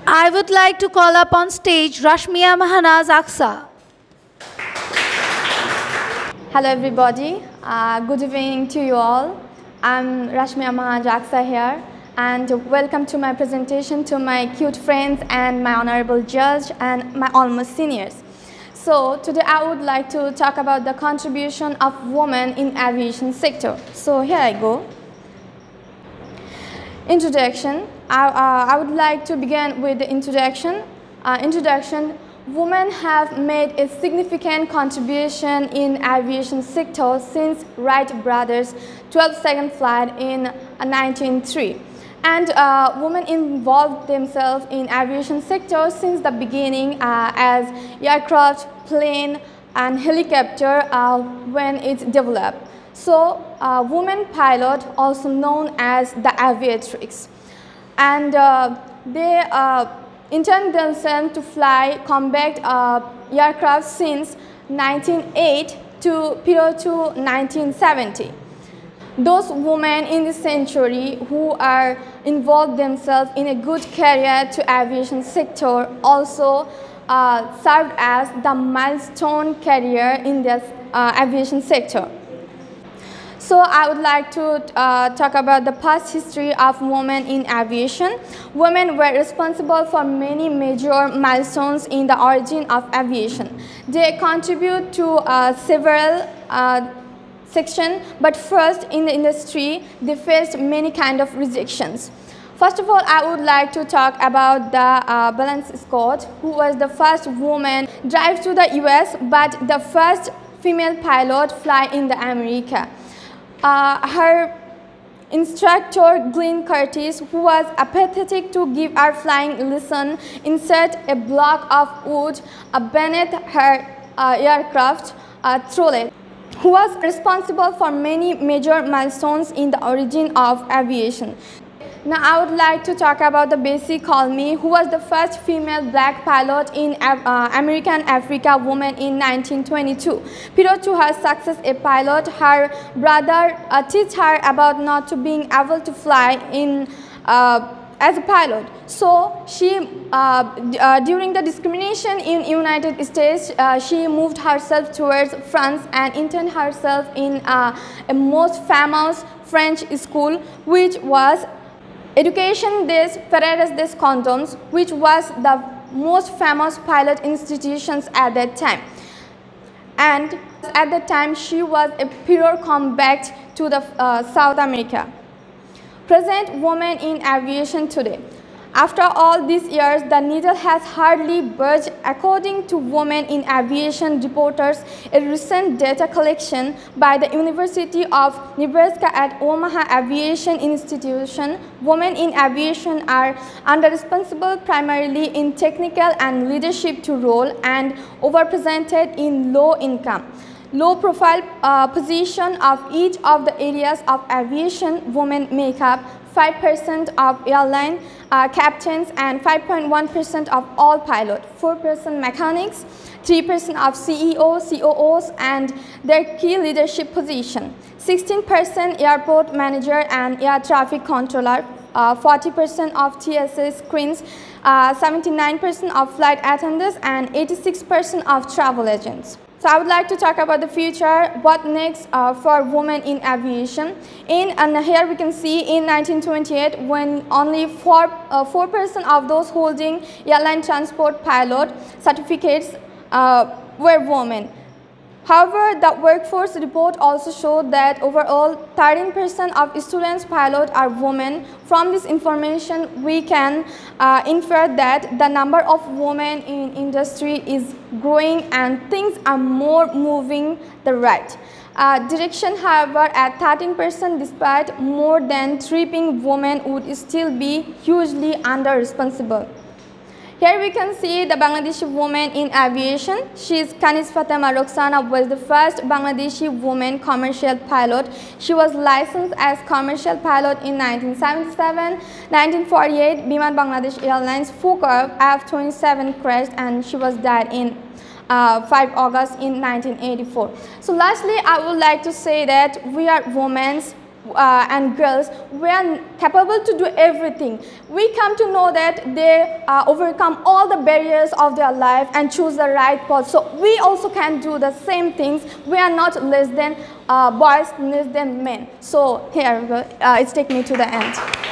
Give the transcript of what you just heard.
I would like to call up on stage Rashmiya Mahanaz Aksha. Hello everybody, good evening to you all. I'm Rashmiya Mahanaz Aksha here, and welcome to my presentation to my cute friends and my honorable judge and my almost seniors. So today I would like to talk about the contribution of women in aviation sector. So here I go. Introduction. I would like to begin with the introduction. Women have made a significant contribution in aviation sector since Wright brothers' 12-second flight in 1903. And women involved themselves in aviation sector since the beginning as aircraft, plane and helicopter when it developed. So women pilot, also known as the aviatrix, and they intend themselves to fly combat aircraft since 1908 to period to 1970. Those women in this century who are involved themselves in a good career to aviation sector also served as the milestone career in this aviation sector. So I would like to talk about the past history of women in aviation. Women were responsible for many major milestones in the origin of aviation. They contribute to several sections, but first in the industry they faced many kind of rejections. First of all, I would like to talk about the Balance Scott, who was the first woman drive to the US, but the first female pilot fly in the America. Her instructor Glenn Curtis, who was apathetic to give her flying lesson, insert a block of wood beneath her aircraft trolley, who was responsible for many major milestones in the origin of aviation. Now I would like to talk about the Bessie Colmy, who was the first female black pilot in American Africa woman in 1922. Prior to her success as a pilot, her brother taught her about not to being able to fly in as a pilot. So she, during the discrimination in United States, she moved herself towards France and interned herself in a most famous French school, which was Education des Ferreras des Cantons, which was the most famous pilot institutions at that time. And at that time, she was a pure comeback to the South America. Present women in aviation today. After all these years, the needle has hardly budged. According to Women in Aviation reporters, a recent data collection by the University of Nebraska at Omaha Aviation Institution, women in aviation are underrepresented primarily in technical and leadership role and overrepresented in low-income, low-profile position of each of the areas of aviation. Women make up 5% of airline captains and 5.1% of all pilots, 4% mechanics, 3% of CEOs, COOs and their key leadership position, 16% airport manager and air traffic controller, 40% of TSA screens, 79% of flight attendants and 86% of travel agents. So I would like to talk about the future, what next for women in aviation. And here we can see in 1928, when only 4% of those holding airline transport pilot certificates were women. However, the workforce report also showed that overall 13% of students pilot are women. From this information, we can infer that the number of women in industry is growing and things are more moving the right direction. However, at 13%, despite more than tripping, women would still be hugely under-responsible. Here we can see the Bangladeshi woman in aviation. She is Kanis Fatema Roxana, was the first Bangladeshi woman commercial pilot. She was licensed as commercial pilot in 1977. 1948, Biman Bangladesh Airlines Fokker F-27 crashed and she was died in 5 August in 1984. So lastly, I would like to say that we are women and girls, we are capable to do everything. We come to know that they overcome all the barriers of their life and choose the right path. So we also can do the same things. We are not less than boys, less than men. So here we go. It's taking me to the end.